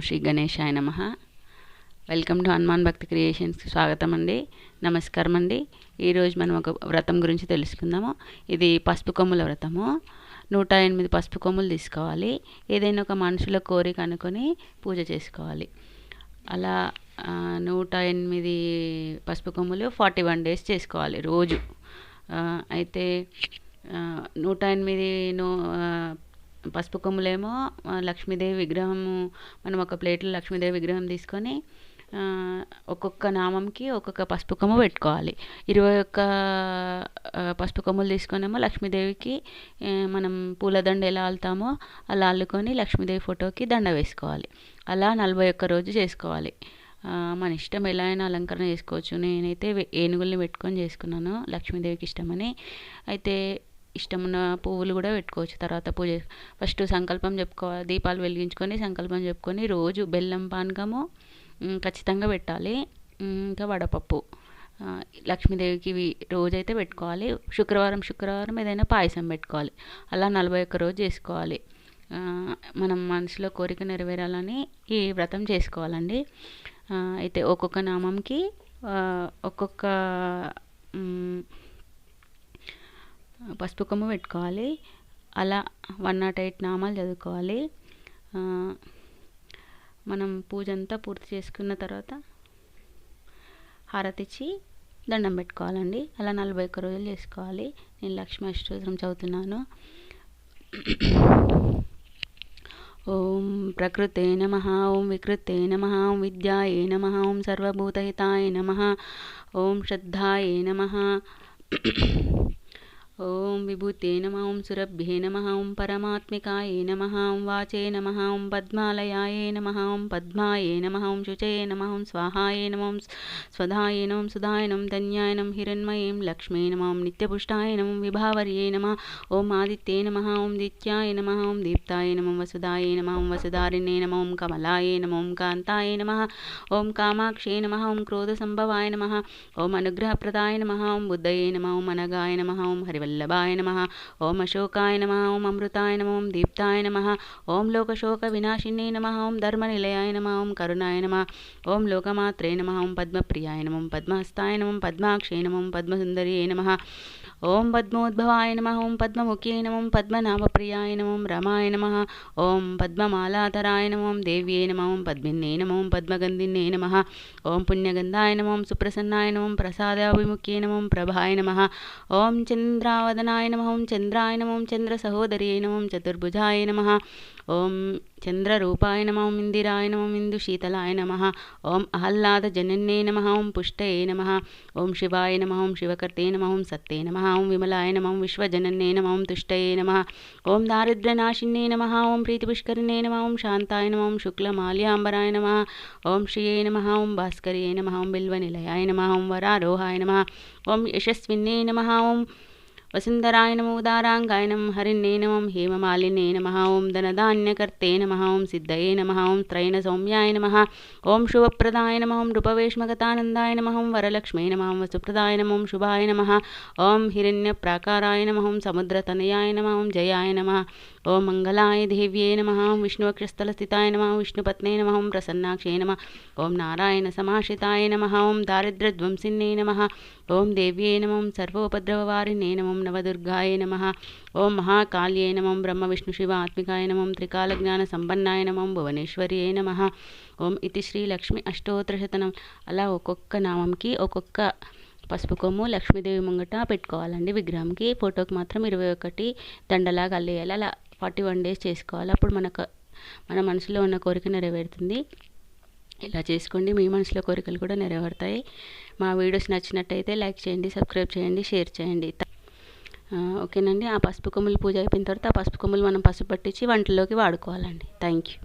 శ్రీ గణేశాయ నమః. Welcome to Hanuman భక్తి క్రియేషన్స్కి స్వాగతం అండి. నమస్కారం అండి. ఈరోజు మనం ఒక వ్రతం గురించి తెలుసుకుందాము. ఇది పసుపు కొమ్ముల వ్రతము. 108 పసుపు కొమ్ములు తీసుకోవాలి. ఏదైనా ఒక మనుషుల కోరిక అనుకొని పూజ చేసుకోవాలి. అలా 108 పసుపు కొమ్ములు 41 డేస్ చేసుకోవాలి రోజు. అయితే 108 పసుపు కొమ్ములేమో లక్ష్మీదేవి విగ్రహము, మనం ఒక ప్లేట్లో లక్ష్మీదేవి విగ్రహం తీసుకొని ఒక్కొక్క నామంకి ఒక్కొక్క పసుపు కొమ్ము పెట్టుకోవాలి. 21 పసుపు కొమ్ములు తీసుకొనేమో లక్ష్మీదేవికి మనం పూలదండ ఎలా అల్లుతామో అలా అల్లుకొని లక్ష్మీదేవి ఫోటోకి దండ వేసుకోవాలి. అలా 41 రోజు చేసుకోవాలి. మన ఇష్టం ఎలా అయినా అలంకరణ చేసుకోవచ్చు. నేనైతే ఏనుగుల్ని పెట్టుకొని చేసుకున్నాను లక్ష్మీదేవికి ఇష్టమని. అయితే ఇష్టమున్న పువ్వులు కూడా పెట్టుకోవచ్చు. తర్వాత పూజ ఫస్ట్ సంకల్పం చెప్పుకోవాలి. దీపాలు వెలిగించుకొని సంకల్పం చెప్పుకొని రోజు బెల్లం పానకము ఖచ్చితంగా పెట్టాలి. ఇంకా వడపప్పు లక్ష్మీదేవికి రోజైతే పెట్టుకోవాలి. శుక్రవారం ఏదైనా పాయసం పెట్టుకోవాలి. అలా 41 రోజు చేసుకోవాలి. మనం మనసులో కోరిక నెరవేరాలని ఈ వ్రతం చేసుకోవాలండి. అయితే ఒక్కొక్క నామంకి ఒక్కొక్క పసుపు కొమ్ము పెట్టుకోవాలి. అలా 108 నామాలు చదువుకోవాలి. మనం పూజ అంతా పూర్తి చేసుకున్న తర్వాత హారతిచ్చి దండం పెట్టుకోవాలండి. అలా 41 రోజులు చేసుకోవాలి. నేను లక్ష్మీ అష్టోత్తరం చదువుతున్నాను. ఓం ప్రకృతే నమః, ఓం వికృతే నమః, ఓం విద్యాయే నమః, ఓం సర్వభూతహితాయ నమః, ఓం శ్రద్ధాయే నమః, ఓం విభూతే నమః, ఓం సురభ్యే నమః, ఓం పరమాత్మికాయే నమః, ఓం వాచే నమః, ఓం పద్మాలయాయే నమః, ఓం పద్మాయే నమః, ఓం శుచయే నమః, ఓం స్వాహాయే నమః, ఓం స్వధాయే నమః, ఓం సుధాయ నమః, ధన్యాయ నమః, హిరణ్మయే లక్ష్మీ నమః, ఓం నిత్యపుష్టాయ నమః, విభావర్యే నమః, ఓం ఆదిత్యే నమః, ఓం దిత్యాయ నమః, ఓం దీప్తాయ నమః, వసుదాయే నమః, ఓం వసుధారిణే నమః, ఓం కమలాయే నమః, ఓం కాంతాయ నమః, ఓం కామాక్షే నమః, ఓం క్రోధసంభవాయ నమః, ఓం అనుగ్రహప్రదాయ నమః, ఓం బుద్ధయే నమః, ఓం అనగాయ నమః, ఓం హరివల్లభాయ నమః, ఓం అశోకాయ నమః, ఓం అమృతాయ నమః, ఓం దీప్తాయ నమః, ఓం లోకశోక వినాశినే నమః, ఓం ధర్మనిలయాయ నమః, ఓం కరుణాయ నమః, ఓం లోకమాత్రే నమః, ఓం పద్మప్రియాయ నమః, ఓం పద్మహస్తాయ నమః, ఓం పద్మాక్షే నమః, ఓం పద్మసుందరియే నమః, ఓం పద్మోద్భవాయ నమః, ఓం పద్మముఖ్యే నమః, ఓం పద్మనాభప్రియాయ నమః, ఓం రమాయ నమః, ఓం పద్మమాలాధరాయ నమః, ఓం దేవ్యే నమః, ఓం పద్మిన్నే నమః, ఓం పద్మగంధిన్నే నమః, ఓం పుణ్యగంధాయ నమః, ఓం సుప్రసన్నాయ నమః, ఓం ప్రసాదాభిముఖ్యే నమః, ఓం ప్రభాయ నమః, ఓం చంద్రావదనాయ నమః, ఓం చంద్రాయ నమః, ఓం చంద్రసహోదర్యే నమః, ఓం చతుర్భుజాయ నమః, ఓం చంద్రరూపాయ నమః, ఓం ఇందిరాయ నమః, ఓం ఇందుశీతలాయ నమః, ఓం ఆహ్లాదజనన్యే నమః, ఓం పుష్టయే నమః, ఓం శివాయ నమః, ఓం శివకర్తే నమః, ఓం సత్తే నమః, ఓం విమలాయ నమః, ఓం విశ్వజనన్యే నమః, ఓం తుష్టయే నమః, ఓం దారిద్ర్యనాశిన్యే నమః, ఓం ప్రీతిపుష్కరిణే నమః, ఓం శాంతాయ నమః, ఓం శుక్లమాల్యాంబరాయ నమః, ఓం శ్రియే నమః, ఓం భాస్కర్యే నమః, ఓం బిల్వనిలయాయ నమః, ఓం వరారోహాయ నమః, ఓం యశస్విన్యే నమః, ఓం వసుంధరాయ నమః, ఉదారాంగాయ నమః, హరిణ్యే నమః, హేమమాలినే నమః, ఓం ధనధాన్యకర్తే నమః, ఓం సిద్ధయే నమః, ఓం త్రైణ సౌమ్యాయ నమః, ఓం శుభప్రదాయ నమః, ఓం నృపవేష్మగతానందాయ నమః, ఓం వరలక్ష్మీ నమః, ఓం వసుప్రదాయ నమః, ఓం శుభాయ నమః, ఓం హిరణ్యప్రాకారాయ నమః, ఓం సముద్రతనయాయ నమః, ఓం జయాయ నమః, ఓం మంగళాయ దేవ్యే నమః, ఓం విష్ణువక్షస్థలస్థితాయ నమః, ఓం విష్ణుపత్నే నమః, ఓం ప్రసన్నాక్షే నమః, ఓం నారాయణ సమాశ్రితాయ నమః, ఓం దారిద్ర్యధ్వంసిన్నే నమః, ఓం దేవ్యే నమః, ఓం సర్వోపద్రవవారిణే నమః, ఓం నవదుర్గాయ నమః, ఓం మహాకాళ్యే నమః, ఓం బ్రహ్మ విష్ణు శివ ఆత్మికాయ నమః, ఓం త్రికాలజ్ఞాన సంపన్నాయ నమః, ఓం భువనేశ్వర్యే నమః, ఓం ఇతి శ్రీ లక్ష్మి అష్టోత్తరశతనం. అలా ఒక్కొక్క నామంకి ఒక్కొక్క పసుపు కొమ్ము లక్ష్మీదేవి ముంగట పెట్టుకోవాలండి. విగ్రహంకి, ఫోటోకి మాత్రం 21 దండలాగా అల్లేయాలి. అలా 41 డేస్ చేసుకోవాలి. అప్పుడు మన మనసులో ఉన్న కోరిక నెరవేరుతుంది. ఇలా చేసుకోండి, మీ మనసులో కోరికలు కూడా నెరవేరుతాయి. మా వీడియోస్ నచ్చినట్టయితే లైక్ చేయండి, సబ్స్క్రైబ్ చేయండి, షేర్ చేయండి. ఓకేనండి. ఆ పసుపు కొమ్ములు పూజ అయిపోయిన తర్వాత ఆ పసుపు కొమ్ములు మనం పసుపు పట్టించి వంటల్లోకి వాడుకోవాలండి. Thank you.